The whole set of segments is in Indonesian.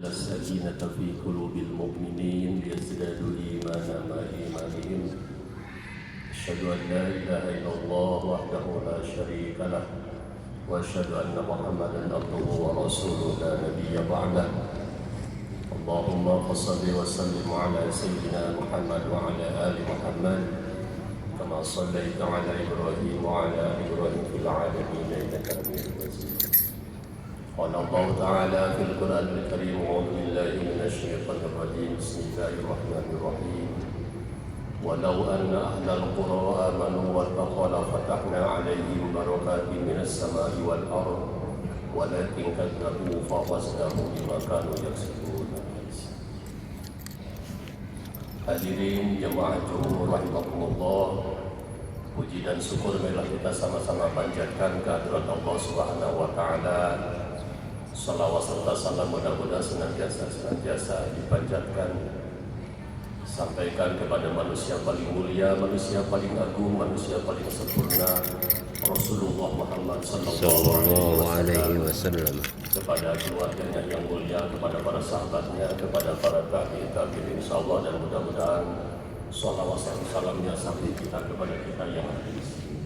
السكينة في قلوب المؤمنين ليزدادوا إيمانا مع إيمانهم. أشهد أن لا إله إلا الله وحده لا شريك له وأشهد أن محمدا عبده ورسوله لا نبي بعده. اللهم صل وسلم على سيدنا محمد وعلى آل محمد كما صليت على إبراهيم وعلى آل إبراهيم في العالمين إنك حميد مجيد. قال الله تعالى في القرآن الكريم: أعوذ بالله من الشيطان الرجيم، بسم الله الرحمن الرحيم. ولو أن أهل القرى آمنوا واتقوا لفتحنا عليهم بركات من السماء والأرض ولكن كذبوا فأخذناهم بما كانوا يكسبون. Hadirin jemaah Jumhur rahimakumullah, puji dan syukur marilah kita sama-sama panjatkan kehadirat Allah Subhanahu wa taala. Salawat serta salam mudah-mudahan senantiasa dipanjatkan, sampaikan kepada manusia paling mulia, manusia paling agung, manusia paling sempurna, Rasulullah Muhammad sallallahu alaihi wasallam, kepada keluarganya yang mulia, kepada para sahabatnya, kepada para tabi'in insyaallah, dan mudah-mudahan salawat dan salamnya sampai kita kepada kita yang ada di sini.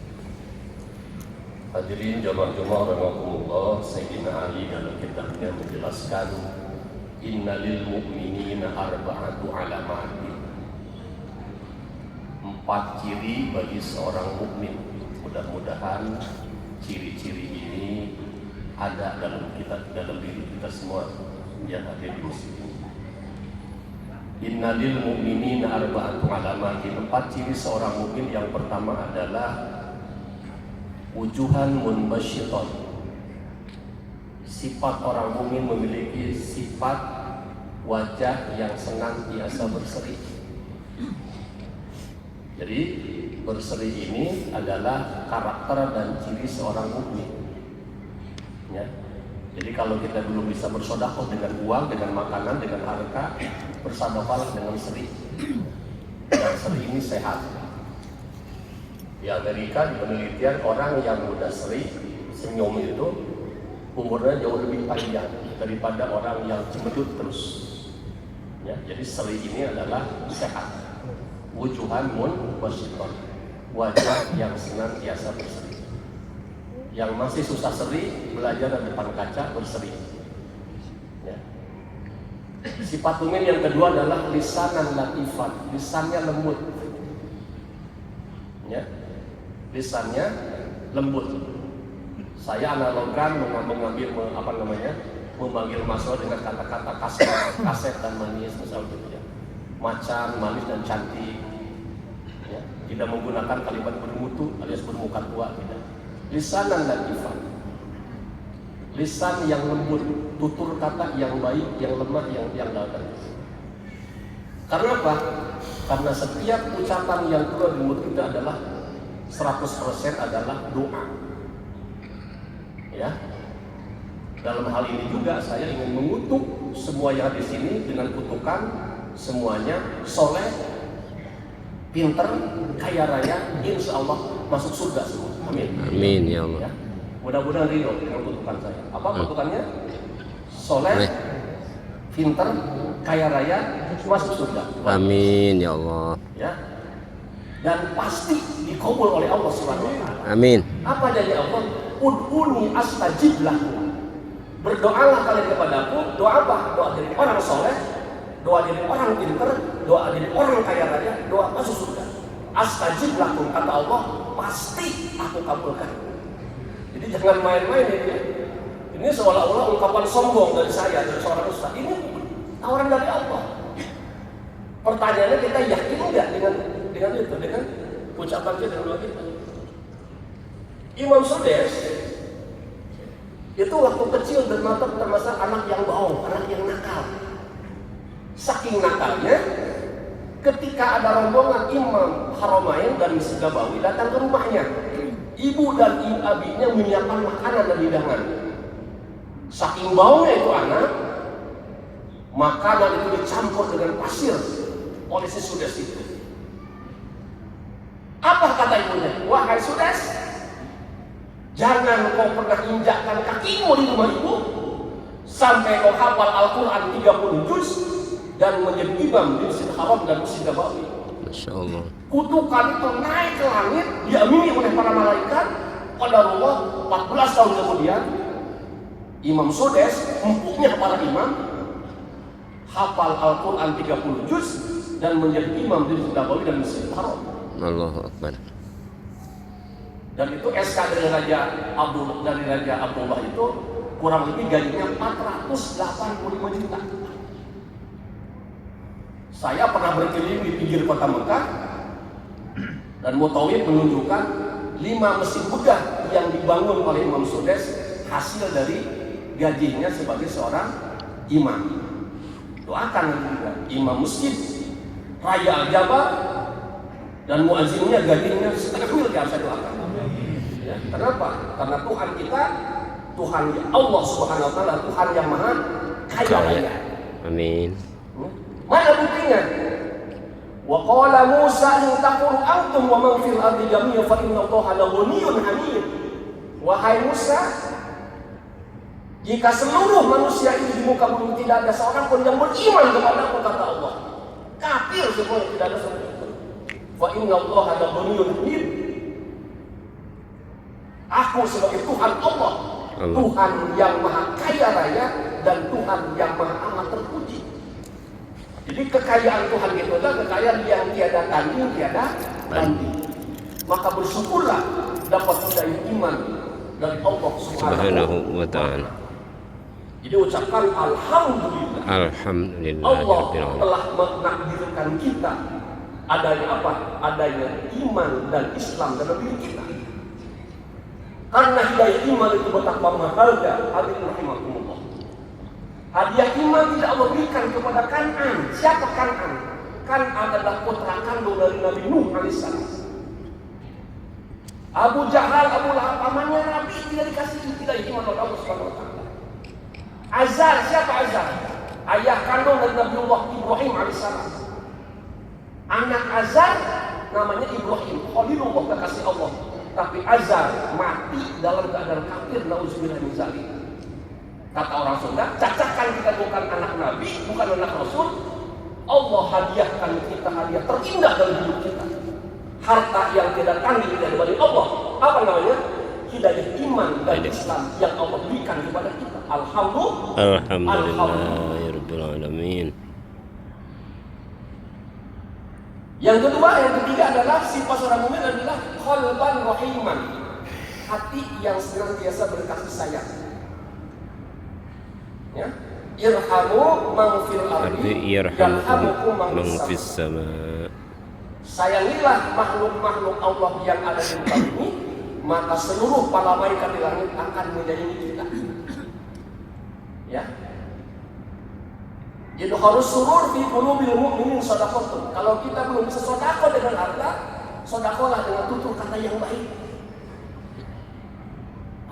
Hadirin jamaah rahimakumullah, Sayyidina Ali dalam kitabnya menjelaskan innalil mu'minina arba'atu alamatin, 4 ciri bagi seorang mukmin. Mudah-mudahan ciri-ciri ini ada dalam diri kita semua yang ada di sini. Innalil mu'minina arba'atu alamatin, 4 ciri seorang mukmin. Yang pertama adalah wujuhan munbasyiton. Sifat orang mukmin memiliki sifat wajah yang senantiasa berseri. Jadi berseri ini adalah karakter dan ciri seorang mukmin. Ya. Jadi kalau kita belum bisa bersedekah dengan uang, dengan makanan, dengan harta, bersedekahlah dengan seri. Dan seri ini sehat. Di Amerika, di penelitian, orang yang mudah seri, senyum itu umurnya jauh lebih panjang daripada orang yang cemberut terus. Ya, jadi seri ini adalah sehat. Wujuhan munbasyiton, wajah yang senantiasa berseri. Yang masih susah seri, belajar di depan kaca berseri. Ya. Sifat mukmin yang kedua adalah lisanan latifan, lisannya lembut. Ya. Lisannya lembut. Saya analogkan memanggil masalah dengan kata-kata kaset dan manis, misalnya gitu ya. Macan, manis dan cantik. Ya. Tidak menggunakan kalimat bermutu alias bermuka tua, tidak. Lisanan latifan, lisan yang lembut, tutur kata yang baik, yang lemah, yang datar. Karena apa? Karena setiap ucapan yang keluar dari mulut kita adalah 100% adalah doa. Ya. Dalam hal ini juga saya ingin mengutuk semua yang di sini dengan kutukan semuanya soleh, pinter, kaya raya, insya Allah masuk surga semua. Amin. Amin ya Allah. Ya. Mudah-mudahan ridho dengan kutukan saya. Apa kutukannya? Soleh, pinter, kaya raya, masuk surga. Amin ya Allah. Ya. Dan pasti dikabul oleh Allah Subhanahu wa taala. Amin. Apa janji Allah? Ud'uni astajib lakum. Berdoalah kalian kepadaku. Doa apa? Doa dari orang soleh, doa dari orang pintar, doa dari orang kaya raya, doa masuk surga. Astajib lakum, kata Allah, pasti aku kabulkan. Jadi jangan main-main ini. Ini seolah-olah ungkapan sombong dari saya, dari seorang ustaz. Ini tawaran dari Allah. Pertanyaannya, kita yakin enggak dengan ucapan kita, dengan doa kita? Imam Sudes itu waktu kecil dan mata termasuk anak yang bohong, anak yang nakal. Saking nakalnya, ketika ada rombongan Imam Haramain dan Masjid Nabawi datang ke rumahnya, ibu dan abinya menyiapkan makanan dan hidangan. Saking baunya itu anak, makanan itu dicampur dengan pasir oleh si Sudes itu. Apa kata ibunya? Wahai Sudes, jangan kau pernah injakkan kakimu di rumah ibu sampai kau hafal Al-Quran 30 juz dan menjadi imam di Masjid Haram dan Masjid Nabawi. Masya Allah. Kutukan itu naik ke langit, diamini oleh para malaikat. Qadarullah 14 tahun kemudian, Imam Sudes, empuknya para imam, hafal Al-Quran 30 juz dan menjadi imam di Masjid Nabawi dan Masjid Haram. Allahu Akbar. Dan itu SK dari Raja Abdullah itu kurang lebih gajinya 485 juta. Saya pernah berkeliling di pinggir kota Mekah dan Mutawif menunjukkan 5 masjid megah yang dibangun oleh Imam Sudes hasil dari gajinya sebagai seorang imam. Doakan juga imam masjid Raya Al-Jabar dan muazzinnya gajinya setengah miliar, saya doakan. Ya, kenapa? Karena Tuhan kita, Tuhan Allah Subhanahu wa taala, Tuhan yang maha kaya raya. Amin. Mana buktinya? Wa qala Musa in takfuru antum wa man fil ardi jami'an fa inna Allaha la ghaniyyun hamid. Wahai Musa, jika seluruh manusia ini di muka bumi tidak ada seorang pun yang beriman kepadaku, kata Allah, kafir semua, tidak ada seorang pun. Fa inna Allaha la ghaniyyun hamid. Aku sebagai Tuhan Allah, Tuhan yang maha kaya raya dan Tuhan yang maha amat terpuji. Jadi kekayaan Tuhan itu adalah kekayaan yang tiada tanding, tiada banding. Maka bersyukurlah dapat hidayah iman dari Allah Subhanahu wa taala. Jadi ucapkan alhamdulillah. Alhamdulillah. Allah telah menakdirkan kita adanya apa? Adanya iman dan Islam dalam diri kita. Karena hidayah iman itu betapa mahalnya, hadirin rahimakumullah. Hadiah iman tidak Allah berikan kepada Kan'an. Siapa Kan'an? Kan'an adalah putra kandung dari Nabi Nuh alaihissalam. Abu Jahal, Abu Lahab, pamannya Nabi tidak dikasih hidayah iman oleh Allah Subhanahu wa taala. Azar, siapa Azar? Ayah kandung dari Nabiullah Ibrahim alaihissalam. Anak Azar namanya Ibrahim, Khalilullah, kekasih Allah. Tapi Azar mati dalam keadaan kafir, nauzubillah min dzalik. Kata orang Sunda, cacakan kita bukan anak Nabi, bukan anak Rasul. Allah hadiahkan kita hadiah terindah dalam hidup kita. Harta yang tidak tanding dari Allah. Apa namanya? Hidayah iman dan Islam yang Allah berikan kepada kita. Alhamdulillah. Alhamdulillahirabbil alamin. Yang kedua, yang ketiga adalah sifat seorang mukmin adalah qalban rahiman, hati yang senantiasa berkasih sayang. Ya, irhamu man fil ardi yarhamukum man fis sama. Sayangilah makhluk-makhluk Allah yang ada di muka bumi, maka seluruh para malaikat di langit akan menyayangi kita. Ya. Jadi harus surur fi qulubil mu'minin shadaqatun. Kalau kita belum bisa sedekah dengan harta, sedekahlah dengan tutur kata yang baik.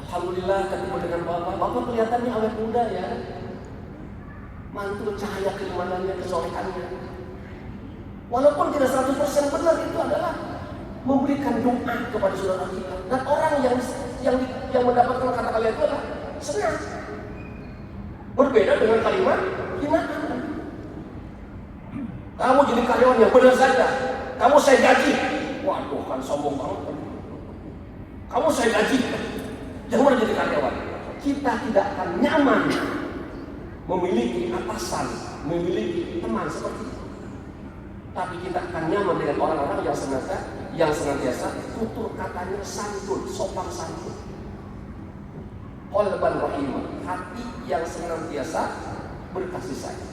Alhamdulillah ketemu dengan Bapak kelihatannya awet muda ya. Mantul cahaya keimanannya, kesolehannya. Walaupun tidak 100% benar, itu adalah memberikan doa kepada saudara kita. Dan orang yang mendapatkan kata kalian itu adalah senang. Berbeda dengan kalimat hinaan. Kamu jadi karyawan yang benar saja. Kamu saya gaji. Waduh, kan sombong banget. Kamu saya gaji. Jangan jadi karyawan. Kita tidak akan nyaman memiliki atasan, memiliki teman seperti itu. Tapi kita akan nyaman dengan orang-orang yang senantiasa tutur katanya santun, sopan santun. Qalban rahimah, hati yang senantiasa berkasih sayang.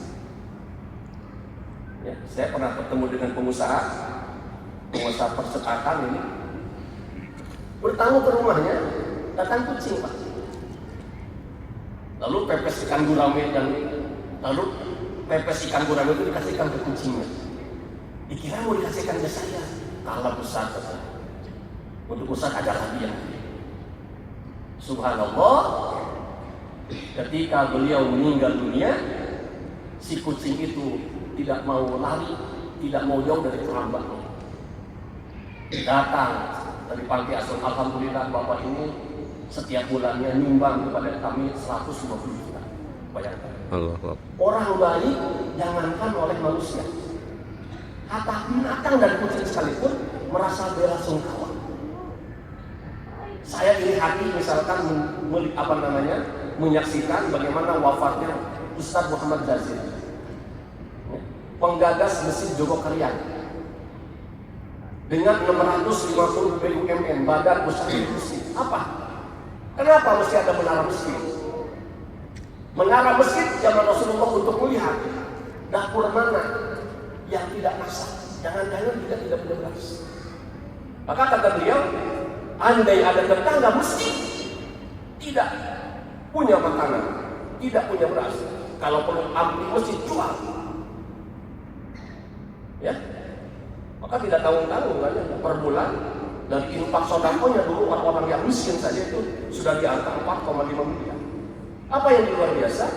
Ya, saya pernah bertemu dengan pengusaha percetakan ini. Bertamu ke rumahnya, datang kucing Pak. Lalu pepes ikan gurame itu dikasihkan ke kucingnya. Dikira mau dikasihkan ke saya. Kalah besar saja. Untuk Ustaz ada hadiah. Subhanallah, ketika beliau meninggal dunia, si kucing itu tidak mau lari, tidak mau jauh dari kerambanya. Datang dari panti asuhan, alhamdulillah Bapak ini setiap bulannya nyumbang kepada kami 150 juta. Bayangkan. Allahu Akbar. Orang baik jangankan oleh manusia, hatta binatang dan kucing sekalipun merasa bela sungkawa. Saya iri hati misalkan menyaksikan bagaimana wafatnya Ustaz Muhammad Jazir, penggagas Masjid Jogokarian, dengan 650 BUMN, Badan Usaha Masjid. Apa? Kenapa mesti ada menara masjid? Menara masjid zaman Rasulullah untuk melihat dapur mana yang tidak masak, jangan-jangan tidak punya beras. Maka kata beliau, andai ada tetangga masjid tidak punya makanan, tidak punya beras, kalau perlu ambil masjid jual, ya, maka tidak tanggung-tanggung per bulan. Dan infak sodakonya dulu orang-orang yang miskin saja itu sudah di angka 4,5 miliar. Apa yang luar biasa?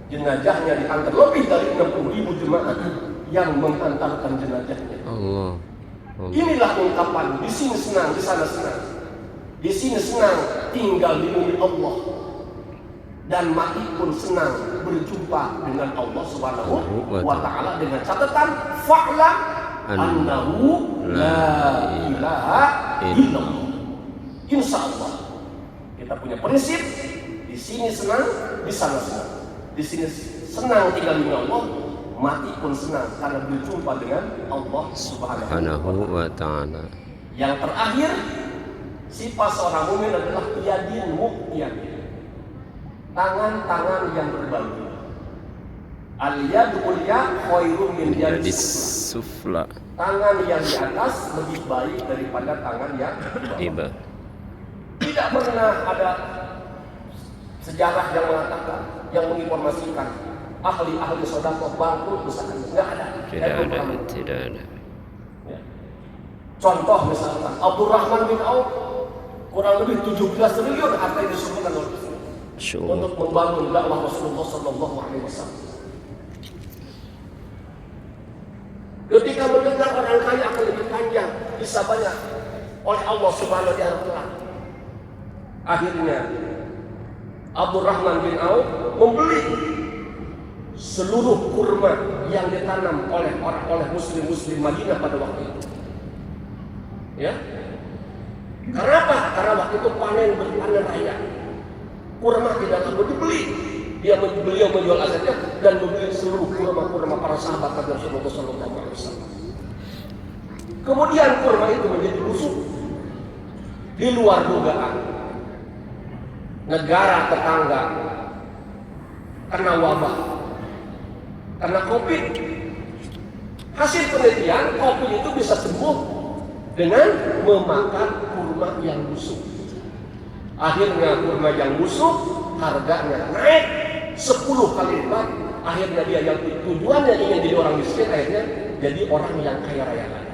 Jenazahnya diantar lebih dari 60.000 jemaah yang mengantarkan jenazahnya. Allah. Inilah ungkapan di sini senang, di sana senang. Di sini senang tinggal di bumi Allah, dan mati pun senang berjumpa dengan Allah Subhanahu wa Ta'ala, dengan catatan fa'lam annahu la ilaha illallah. Insya Allah kita punya prinsip, di sini senang, di sana senang. Di sini senang tinggal di Allah, mati pun senang karena berjumpa dengan Allah Subhanahu wa Ta'ala. Yang terakhir, sifat seorang mukmin adalah yadin mu'yadin, tangan-tangan yang berbagi. Al-yadul ulya khairum min yadis sufla. Tangan yang di atas lebih baik daripada tangan yang di bawah. Tidak pernah ada sejarah yang mengatakan, yang menginformasikan ahli-ahli sedekah bangkrut misalkan, nggak ada. Tidak ada. Ya. Contoh misalkan Abdurrahman bin Auf, kurang lebih 17 triliun harta yang disebutkan oleh untuk membangun dakwah Rasulullah Sallallahu Alaihi Wasallam. Ketika mendengar orang kaya akan lebih panjang, bisa banyak oleh Allah Subhanahu wa Ta'ala, akhirnya Abdurrahman bin Auf membeli seluruh kurma yang ditanam oleh muslim Madinah pada waktu itu. Ya. Karena apa? Karena waktu itu panen raya. Kurma tidak laku dibeli. Beliau menjual asetnya dan membeli seluruh kurma para sahabat Nabi Rasulullah SAW. Kemudian kurma itu menjadi busuk di luar dugaan. Negara tetangga kena wabah, kena COVID. Hasil penelitian, COVID itu bisa sembuh dengan memakan kurma yang busuk. Akhirnya kurma yang busuk harganya naik 10 kali lipat. Akhirnya dia yang tujuannya ingin jadi orang miskin, akhirnya jadi orang yang kaya raya lagi.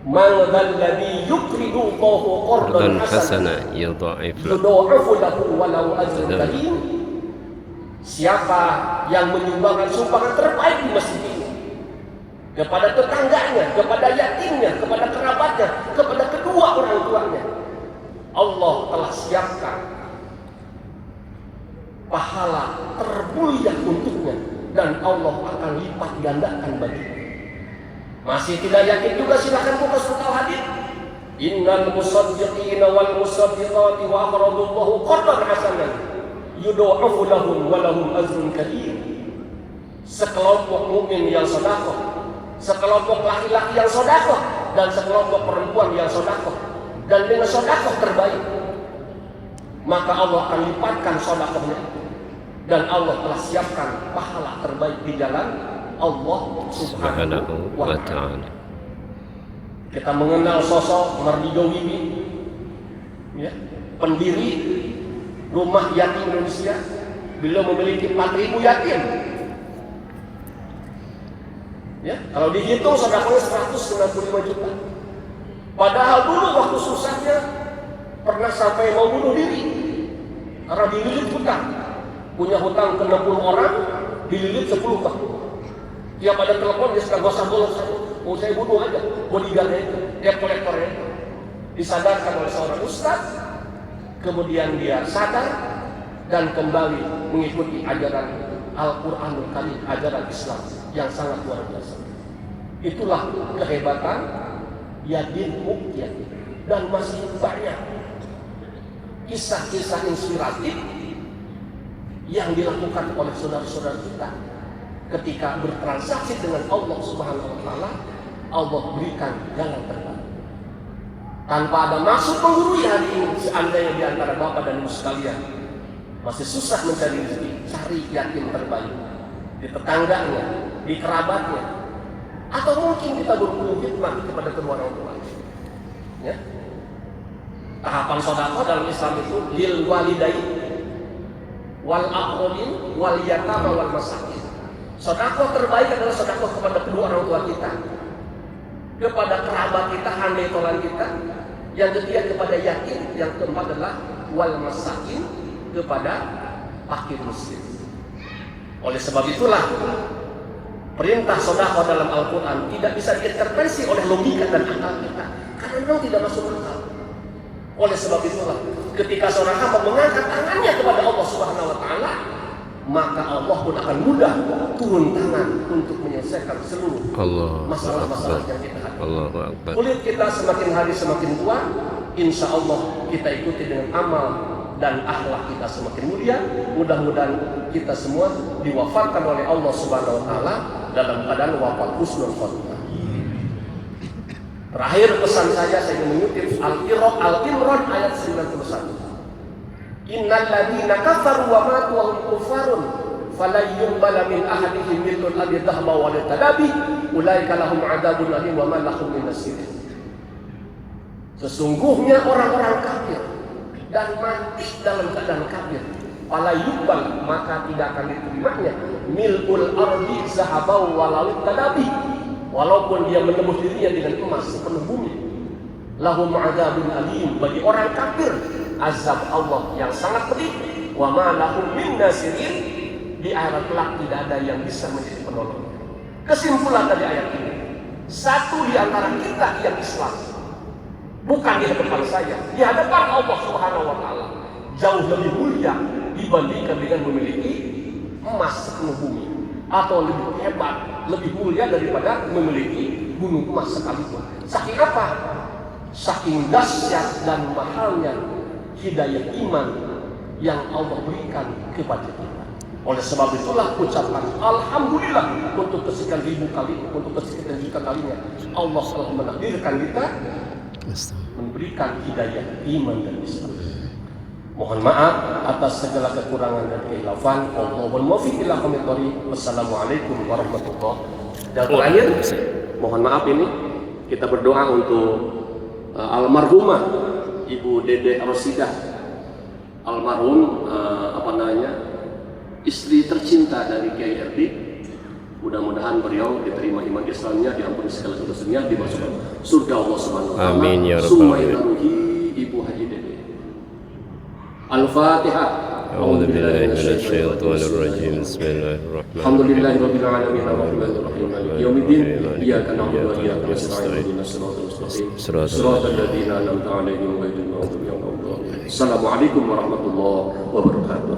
Man dzalladzi yuqridu Allahu qardan hasana yudha'ifu lahu walau ajrun karim. Siapa yang menyumbangkan sumbangan terbaik di masjid ini kepada tetangganya, kepada yatimnya, kepada kerabatnya, kepada kedua orang tuanya, Allah telah siapkan pahala termulia untuknya, dan Allah akan lipat gandakan baginya. Masih tidak yakin juga, silakan buka surat Al-Hadid. Innal musaddiqina wal musaddiqati wa aqradullahu qardan hasanan yudha'afu lahum wa lahum ajrun karim. Sekelompok mukmin yang sedekah, sekelompok laki-laki yang sedekah, dan sekelompok perempuan yang sedekah, dan dengan sedekah terbaik, maka Allah akan lipatkan sedekahnya, dan Allah telah siapkan pahala terbaik di jalan Allah Subhanahu wa Ta'ala. Kita mengenal sosok Mardigo Wibi, ya, pendiri Rumah Yatim Indonesia. Beliau memiliki 4.000 yatim. Ya, kalau dihitung sedekahnya 195 juta. Padahal dulu waktu susahnya pernah sampai mau bunuh diri karena dililit hutang. Punya hutang ke 60 orang, dililit 10 bang. Tiap ada telepon dia sudah gosah bolos, mau saya bunuh aja, bodyguardnya itu, debt kolektornya itu. Disadarkan oleh seorang ustaz, kemudian dia sadar, dan kembali mengikuti ajaran Al-Quranul Karim, ajaran Islam yang sangat luar biasa. Itulah kehebatan Yadin Mukyat. Dan masih banyak kisah-kisah inspiratif yang dilakukan oleh saudara-saudara kita ketika bertransaksi dengan Allah Subhanahu wa Ta'ala. Allah berikan jalan terbaik tanpa ada maksud menggurui hari ini. Seandainya di antara bapak dan ibu sekalian masih susah mencari rezeki, cari yatim terbaik di tetangganya, di kerabatnya, atau mungkin kita berbuat hikmah kepada kedua orang tua. Ya. Tahapan sedekah dalam Islam itu lil walidain wal aqrabin wal yatama wal masakin. Sedekah terbaik adalah sedekah kepada kedua orang tua kita, kepada kerabat kita, handai tolan kita. Yang ketiga kepada yatim, yang keempat adalah wal masakin, kepada fakir miskin. Oleh sebab itulah perintah sedekah dalam Al-Quran tidak bisa diintervensi oleh logika dan akal kita, karena memang tidak masuk akal. Oleh sebab itulah ketika seorang hamba mengangkat tangannya kepada Allah Subhanahu wa Ta'ala, maka Allah pun akan mudah turun tangan untuk menyelesaikan seluruh masalah-masalah yang kita hadapi. Kulit kita semakin hari semakin tua, insya Allah kita ikuti dengan amal dan akhlak kita semakin mulia. Mudah-mudahan kita semua diwafatkan oleh Allah Subhanahu wa Ta'ala dalam keadaan wafat husnul khotimah. Terakhir pesan saya mengutip Al-Imran ayat 91. Innal ladzina kafaru wa matu wa hum kufarun fala yuqbala min ahadihim milkul ardi dhahaba wa la tadabi ulaika lahum adzabun alim wa ma lahum min nasirin. Sesungguhnya orang-orang kafir dan mati dalam keadaan kafir, fala yuqbal, maka tidak akan diterimanya milkul ardi dhahaba wa la tadabi, walaupun dia menembus dirinya dengan emas sepenuh bumi. Lahum adzabun alim, bagi orang kafir azab Allah yang sangat pedih. Wa ma lahum min nasirin, di akhirat kelak tidak ada yang bisa menjadi penolong. Kesimpulan dari ayat ini, satu di antara kita yang Islam, bukan di hadapan saya, di hadapan Allah Subhanahu wa Ta'ala, jauh lebih mulia dibandingkan dengan memiliki emas sepenuh bumi, atau lebih hebat, lebih mulia daripada memiliki gunung emas sekalipun. Saking apa? Saking dahsyat dan mahalnya hidayah iman yang Allah berikan kepada kita. Oleh sebab itulah ucapan alhamdulillah untuk kesekian ribu kali, untuk kesekian juta kalinya Allah telah menakdirkan kita memberikan hidayah iman dan Islam. Mohon maaf atas segala kekurangan dan kehilafan. Wallahul muwaffiq ila aqwamit thoriq. Wassalamualaikum warahmatullahi wabarakatuh. Dan terakhir, mohon maaf ini kita berdoa untuk almarhumah Ibu Dede Rosidah, almarhum istri tercinta dari Kiai Erdi. Mudah-mudahan beliau diterima iman Islamnya, diampuni segala dosanya, dimasukkan surga Allah Subhanahu wa Ta'ala. Amin ya rabbal alamin. Ibu Haji Dede. Al-Fatihah. A'udzu billahi minasy syaithanir rajim. Bismillahirrahmanirrahim. Alhamdulillahirabbil alamin arrahmanir rahim maliki yaumiddin. Iyyaka na'budu wa iyyaka nasta'in. Ihdinas siratal mustaqim. Shiratal ladzina an'amta 'alaihim ghairil maghdubi 'alaihim waladdallin. Assalamualaikum warahmatullahi wabarakatuh.